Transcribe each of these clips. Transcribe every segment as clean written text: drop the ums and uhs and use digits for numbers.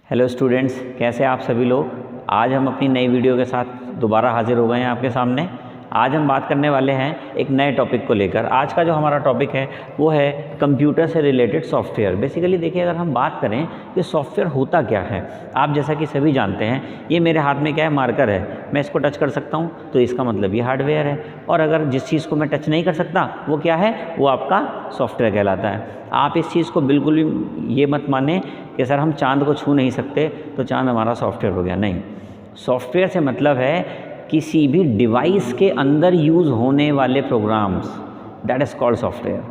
Hello students, कैसे आप सभी लोग। आज हम अपनी नई वीडियो के साथ दोबारा हाजिर हो गए हैं आपके सामने। आज हम बात करने वाले हैं एक नए टॉपिक को लेकर। आज का जो हमारा टॉपिक है वो है कंप्यूटर से रिलेटेड सॉफ्टवेयर। बेसिकली देखिए, अगर हम बात करें कि सॉफ्टवेयर होता क्या है, आप जैसा कि सभी जानते हैं, ये मेरे हाथ में क्या है, मार्कर है। मैं इसको टच कर सकता हूँ तो इसका मतलब ये हार्डवेयर है, और अगर जिस चीज़ को मैं टच नहीं कर सकता वो क्या है, वो आपका सॉफ्टवेयर कहलाता है। आप इस चीज़ को बिल्कुल भी ये मत माने कि सर हम चाँद को छू नहीं सकते तो चाँद हमारा सॉफ्टवेयर हो गया। नहीं, सॉफ्टवेयर से मतलब है किसी भी डिवाइस के अंदर यूज़ होने वाले programs, that is called software.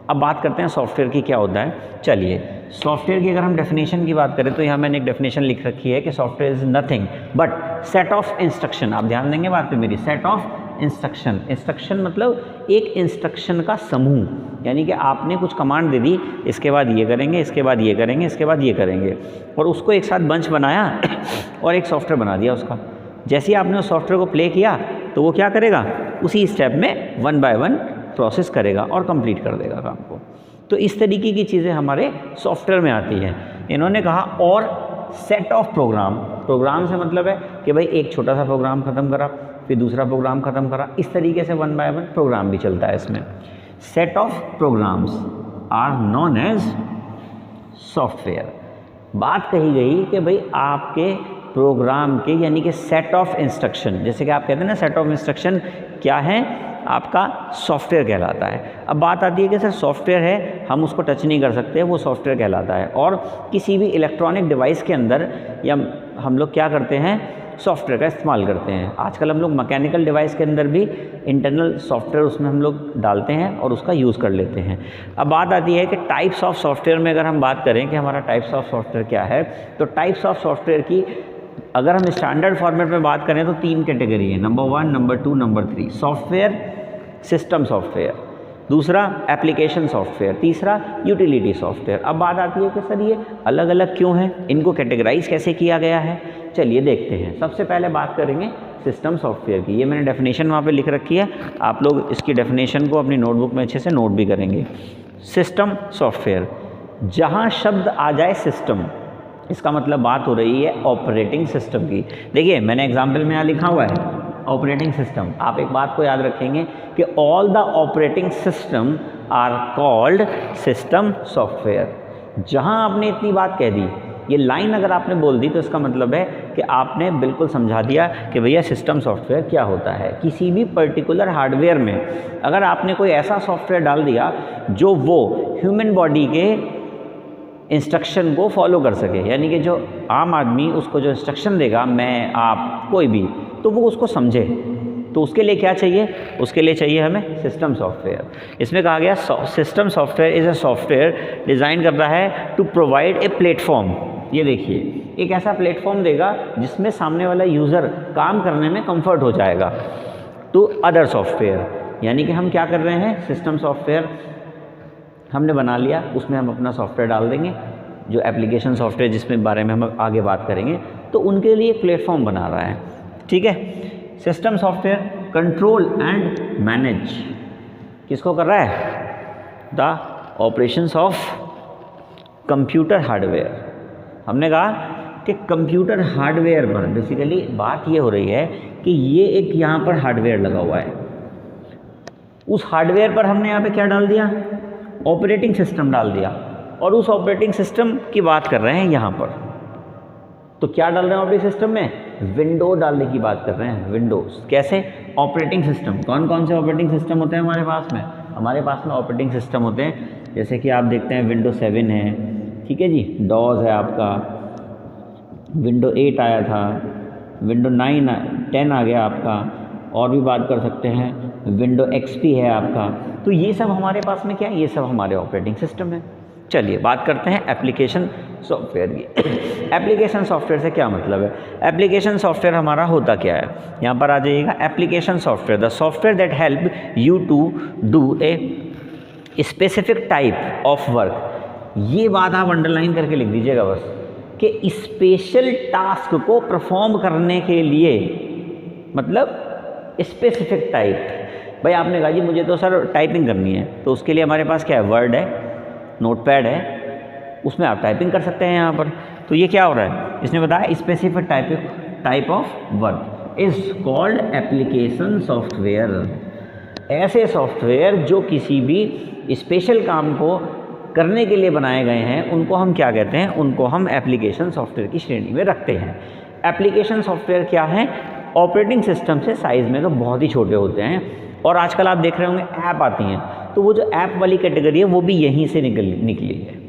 अब बात करते हैं सॉफ्टवेयर की क्या होता है। चलिए, सॉफ्टवेयर की अगर हम डेफिनेशन की बात करें तो यहाँ मैंने एक डेफिनेशन लिख रखी है कि software is nothing but set of instruction. आप ध्यान देंगे बात पे मेरी, सेट ऑफ इंस्ट्रक्शन। इंस्ट्रक्शन मतलब एक इंस्ट्रक्शन का समूह, यानी कि आपने कुछ कमांड दे दी, इसके बाद ये करेंगे, इसके बाद ये करेंगे, इसके बाद ये करेंगे, और उसको एक साथ बंच बनाया और एक सॉफ्टवेयर बना दिया उसका। जैसे ही आपने उस सॉफ्टवेयर को प्ले किया तो वो क्या करेगा, उसी स्टेप में 1 बाय 1 प्रोसेस करेगा और कंप्लीट कर देगा काम को। तो इस तरीके की चीज़ें हमारे सॉफ्टवेयर में आती हैं। इन्होंने कहा और सेट ऑफ प्रोग्राम। प्रोग्राम से मतलब है कि भाई एक छोटा सा प्रोग्राम ख़त्म करा, फिर दूसरा प्रोग्राम ख़त्म करा, इस तरीके से 1 बाय 1 प्रोग्राम भी चलता है इसमें। Set of programs are known as software. बात कही गई कि भाई आपके प्रोग्राम के, यानी कि सेट ऑफ इंस्ट्रक्शन, जैसे कि आप कहते हैं ना सेट ऑफ इंस्ट्रक्शन क्या है, आपका सॉफ्टवेयर कहलाता है। अब बात आती है कि सर सॉफ्टवेयर है, हम उसको टच नहीं कर सकते, वो सॉफ्टवेयर कहलाता है। और किसी भी इलेक्ट्रॉनिक डिवाइस के अंदर या हम लोग क्या करते हैं, सॉफ्टवेयर का इस्तेमाल करते हैं। आजकल हम लोग मैकेनिकल डिवाइस के अंदर भी इंटरनल सॉफ्टवेयर उसमें हम लोग डालते हैं और उसका यूज़ कर लेते हैं। अब बात आती है कि टाइप्स ऑफ सॉफ्टवेयर में अगर हम बात करें कि हमारा टाइप्स ऑफ सॉफ्टवेयर क्या है, तो टाइप्स ऑफ सॉफ्टवेयर की अगर हम स्टैंडर्ड फॉर्मेट में बात करें तो 3 कैटेगरी है, number 1, number 2, number 3। Software, system software, दूसरा एप्लीकेशन सॉफ्टवेयर, तीसरा यूटिलिटी सॉफ्टवेयर। अब बात आती है कि सर ये अलग अलग क्यों हैं, इनको कैटेगराइज कैसे किया गया है। चलिए देखते हैं। सबसे पहले बात करेंगे सिस्टम सॉफ्टवेयर की। ये मैंने डेफिनेशन वहाँ पे लिख रखी है, आप लोग इसकी डेफिनेशन को अपनी नोटबुक में अच्छे से नोट भी करेंगे। सिस्टम सॉफ्टवेयर, जहाँ शब्द आ जाए सिस्टम, इसका मतलब बात हो रही है ऑपरेटिंग सिस्टम की। देखिए मैंने एग्जाम्पल में यहाँ लिखा हुआ है ऑपरेटिंग सिस्टम। आप एक बात को याद रखेंगे कि all the operating system are called system software. जहाँ आपने इतनी बात कह दी, ये लाइन अगर आपने बोल दी, तो इसका मतलब है कि आपने बिल्कुल समझा दिया कि भैया सिस्टम सॉफ्टवेयर क्या होता है। किसी भी पर्टिकुलर हार्डवेयर में अगर आपने कोई ऐसा सॉफ्टवेयर डाल दिया जो वो ह्यूमन बॉडी के इंस्ट्रक्शन को फॉलो कर सके, यानी कि जो आम आदमी उसको जो इंस्ट्रक्शन देगा, मैं, आप, कोई भी, तो वो उसको समझे, तो उसके लिए क्या चाहिए, उसके लिए चाहिए हमें सिस्टम सॉफ्टवेयर। इसमें कहा गया system software is a software design कर रहा है टू प्रोवाइड ए प्लेटफॉर्म। ये देखिए, एक ऐसा प्लेटफॉर्म देगा जिसमें सामने वाला यूज़र काम करने में कंफर्ट हो जाएगा टू अदर सॉफ्टवेयर। यानी कि हम क्या कर रहे हैं, सिस्टम सॉफ्टवेयर हमने बना लिया, उसमें हम अपना सॉफ्टवेयर डाल देंगे, जो एप्लीकेशन सॉफ्टवेयर जिसमें बारे में हम आगे बात करेंगे, तो उनके लिए प्लेटफॉर्म बना रहा है। ठीक है, system software control and manage किसको कर रहा है, the operations of computer hardware. हमने कहा कि कंप्यूटर हार्डवेयर पर बेसिकली बात ये हो रही है कि ये एक यहाँ पर हार्डवेयर लगा हुआ है, उस हार्डवेयर पर हमने यहाँ पे क्या डाल दिया, ऑपरेटिंग सिस्टम डाल दिया, और उस ऑपरेटिंग सिस्टम की बात कर रहे हैं यहाँ पर। तो क्या डाल रहे हैं ऑपरेटिंग सिस्टम में, विंडो डालने की बात कर रहे हैं। विंडोज़ कैसे, ऑपरेटिंग सिस्टम, कौन कौन से ऑपरेटिंग सिस्टम होते हैं हमारे पास में, हमारे पास में ऑपरेटिंग सिस्टम होते हैं, जैसे कि आप देखते हैं विंडो 7 है, ठीक है जी, डॉज है आपका, विंडो 8 आया था, विंडो 9 10 आ गया आपका, और भी बात कर सकते हैं विंडो XP है आपका। तो ये सब हमारे पास में क्या है, ये सब हमारे ऑपरेटिंग सिस्टम है। चलिए बात करते हैं एप्लीकेशन सॉफ्टवेयर की। एप्लीकेशन सॉफ्टवेयर से क्या मतलब है, एप्लीकेशन सॉफ्टवेयर हमारा होता क्या है, यहाँ पर आ जाइएगा। Application software, the software that help you to do a specific type of work. ये बात आप अंडरलाइन करके लिख दीजिएगा बस, कि स्पेशल टास्क को परफॉर्म करने के लिए, मतलब स्पेसिफिक टाइप। भाई आपने कहा जी मुझे तो सर टाइपिंग करनी है, तो उसके लिए हमारे पास क्या है, वर्ड है, नोटपैड है, उसमें आप टाइपिंग कर सकते हैं यहाँ पर। तो ये क्या हो रहा है, इसने बताया specific type of work is called application software. ऐसे सॉफ्टवेयर जो किसी भी स्पेशल काम को करने के लिए बनाए गए हैं उनको हम क्या कहते हैं, उनको हम एप्लीकेशन सॉफ्टवेयर की श्रेणी में रखते हैं। एप्लीकेशन सॉफ्टवेयर क्या है, ऑपरेटिंग सिस्टम से साइज़ में तो बहुत ही छोटे होते हैं, और आजकल आप देख रहे होंगे ऐप आती हैं, तो वो जो ऐप वाली कैटेगरी है वो भी यहीं से निकली है।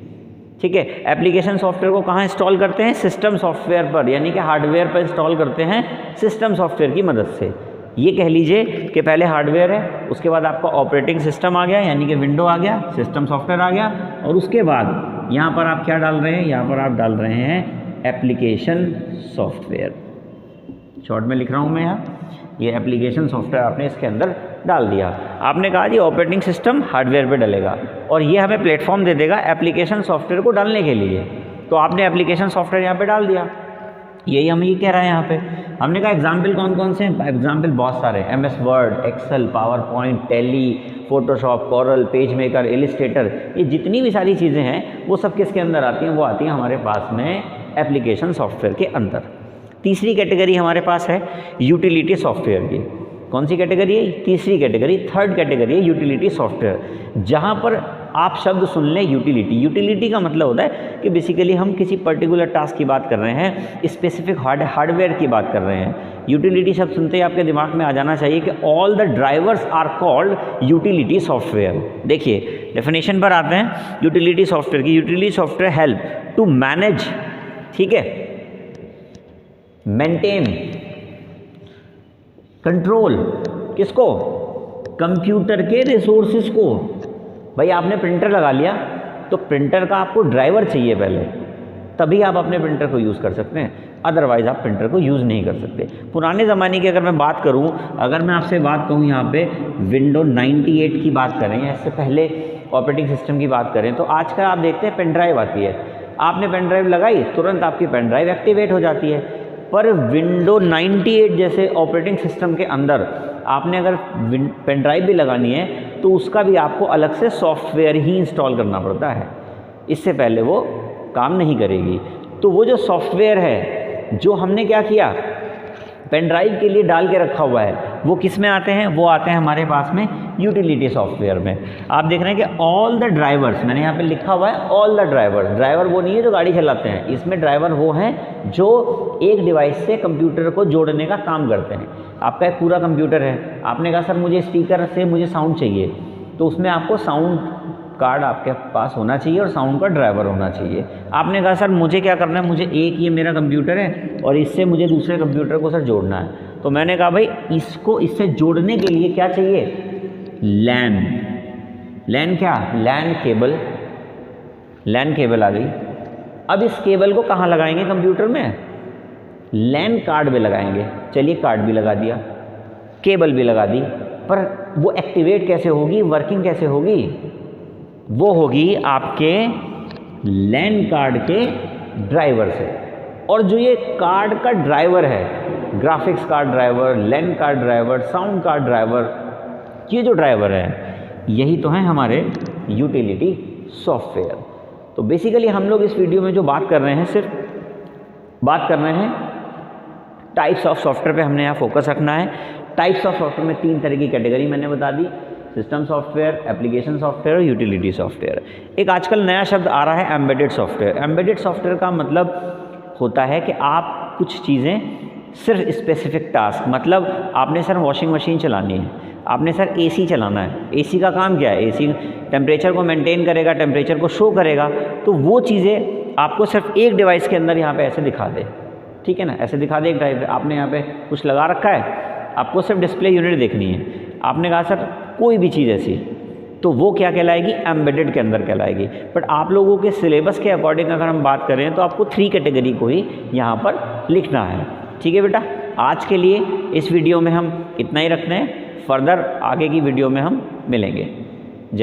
ठीक है, एप्लीकेशन सॉफ्टवेयर को कहाँ इंस्टॉल करते हैं, सिस्टम सॉफ्टवेयर पर, यानी कि हार्डवेयर पर इंस्टॉल करते हैं सिस्टम सॉफ्टवेयर की मदद से। ये कह लीजिए कि पहले हार्डवेयर है, उसके बाद आपका ऑपरेटिंग सिस्टम आ गया, यानी कि विंडो आ गया, सिस्टम सॉफ्टवेयर आ गया, और उसके बाद यहाँ पर आप क्या डाल रहे हैं, यहाँ पर आप डाल रहे हैं एप्लीकेशन सॉफ्टवेयर। शॉर्ट में लिख रहा हूँ मैं यहाँ, ये एप्लीकेशन सॉफ्टवेयर आपने इसके अंदर डाल दिया। आपने कहा जी ऑपरेटिंग सिस्टम हार्डवेयर पे डलेगा, और ये हमें प्लेटफॉर्म दे देगा एप्लीकेशन सॉफ्टवेयर को डालने के लिए। तो आपने एप्लीकेशन सॉफ्टवेयर यहाँ पे डाल दिया, यही हम ये कह रहे हैं यहाँ पे। हमने कहा एग्जाम्पल कौन कौन से हैं, एग्जाम्पल बहुत सारे, MS Word, Excel, PowerPoint, Tally, Photoshop, Corel, PageMaker, Illustrator, ये जितनी भी सारी चीज़ें हैं वो सब किसके अंदर आती हैं, वो आती हैं हमारे पास में एप्लीकेशन सॉफ्टवेयर के अंदर। तीसरी कैटेगरी हमारे पास है यूटिलिटी सॉफ्टवेयर की। कौन सी कैटेगरी है, तीसरी कैटेगरी, थर्ड कैटेगरी है यूटिलिटी सॉफ्टवेयर। जहाँ पर आप शब्द सुन लें यूटिलिटी, यूटिलिटी का मतलब होता है कि बेसिकली हम किसी पर्टिकुलर टास्क की बात कर रहे हैं, स्पेसिफिक हार्डवेयर की बात कर रहे हैं। यूटिलिटी शब्द सुनते ही आपके दिमाग में आ जाना चाहिए कि all the drivers are called utility software. देखिए डेफिनेशन पर आते हैं यूटिलिटी सॉफ्टवेयर की। Utility software help to manage, ठीक है, मेंटेन, कंट्रोल, किसको, कंप्यूटर के रिसोर्सेज को। भाई आपने प्रिंटर लगा लिया तो प्रिंटर का आपको ड्राइवर चाहिए पहले, तभी आप अपने प्रिंटर को यूज़ कर सकते हैं, अदरवाइज़ आप प्रिंटर को यूज़ नहीं कर सकते। पुराने ज़माने की अगर मैं बात करूं, अगर मैं आपसे बात कहूं यहाँ पे विंडो 98 की बात करें या इससे पहले ऑपरेटिंग सिस्टम की बात करें, तो आजकल आप देखते हैं पेन ड्राइव आती है, आपने पेन ड्राइव लगाई तुरंत आपकी पेन ड्राइव एक्टिवेट हो जाती है। पर विंडो 98 जैसे ऑपरेटिंग सिस्टम के अंदर आपने अगर पेन ड्राइव भी लगानी है तो उसका भी आपको अलग से सॉफ्टवेयर ही इंस्टॉल करना पड़ता है, इससे पहले वो काम नहीं करेगी। तो वो जो सॉफ्टवेयर है जो हमने क्या किया, पेन ड्राइव के लिए डाल के रखा हुआ है, वो किस में आते हैं, वो आते हैं हमारे पास में यूटिलिटी सॉफ्टवेयर में। आप देख रहे हैं कि ऑल द ड्राइवर्स, मैंने यहाँ पे लिखा हुआ है ऑल द ड्राइवर्स। ड्राइवर वो नहीं है जो गाड़ी चलाते हैं, इसमें ड्राइवर वो हैं जो एक डिवाइस से कंप्यूटर को जोड़ने का काम करते हैं। आपका एक पूरा कंप्यूटर है, आपने कहा सर मुझे स्पीकर से मुझे साउंड चाहिए, तो उसमें आपको साउंड कार्ड आपके पास होना चाहिए और साउंड का ड्राइवर होना चाहिए। आपने कहा सर मुझे क्या करना है, मुझे एक ये मेरा कंप्यूटर है और इससे मुझे दूसरे कंप्यूटर को सर जोड़ना है, तो मैंने कहा भाई इसको इससे जोड़ने के लिए क्या चाहिए, लैन। लैन क्या, लैन केबल, लैन केबल आ गई। अब इस केबल को कहाँ लगाएंगे कंप्यूटर में, लैन कार्ड में लगाएंगे। चलिए कार्ड भी लगा दिया, केबल भी लगा दी, पर वो एक्टिवेट कैसे होगी, वर्किंग कैसे होगी, वो होगी आपके लैन कार्ड के ड्राइवर से। और जो ये कार्ड का ड्राइवर है, graphics card driver, LAN card driver, sound card driver, ये जो ड्राइवर है यही तो हैं हमारे यूटिलिटी सॉफ्टवेयर। तो बेसिकली हम लोग इस वीडियो में जो बात कर रहे हैं, सिर्फ बात कर रहे हैं टाइप्स ऑफ सॉफ्टवेयर पे, हमने यहाँ फोकस रखना है। टाइप्स ऑफ सॉफ्टवेयर में 3 तरह की कैटेगरी मैंने बता दी, सिस्टम सॉफ्टवेयर, एप्लीकेशन सॉफ्टवेयर और यूटिलिटी सॉफ्टवेयर। एक आजकल नया शब्द आ रहा है एम्बेडेड सॉफ्टवेयर। एम्बेडेड सॉफ्टवेयर का मतलब होता है कि आप कुछ चीज़ें सिर्फ स्पेसिफिक टास्क, मतलब आपने सर वॉशिंग मशीन चलानी है, आपने सर AC चलाना है, AC का काम क्या है, AC टेम्परेचर को मेंटेन करेगा, टेम्परेचर को शो करेगा, तो वो चीज़ें आपको सिर्फ एक डिवाइस के अंदर यहाँ पे ऐसे दिखा दे, ठीक है ना, ऐसे दिखा दे एक ड्राइव। आपने यहाँ पे कुछ लगा रखा है, आपको सिर्फ डिस्प्ले यूनिट देखनी है, आपने कहा सर कोई भी चीज़ ऐसी, तो वो क्या कहलाएगी, एम्बेडेड के अंदर कहलाएगी। बट आप लोगों के सिलेबस के अकॉर्डिंग अगर हम बात करें तो आपको 3 कैटेगरी को ही यहाँ पर लिखना है, ठीक है बेटा। आज के लिए इस वीडियो में हम इतना ही रखते हैं, फर्दर आगे की वीडियो में हम मिलेंगे।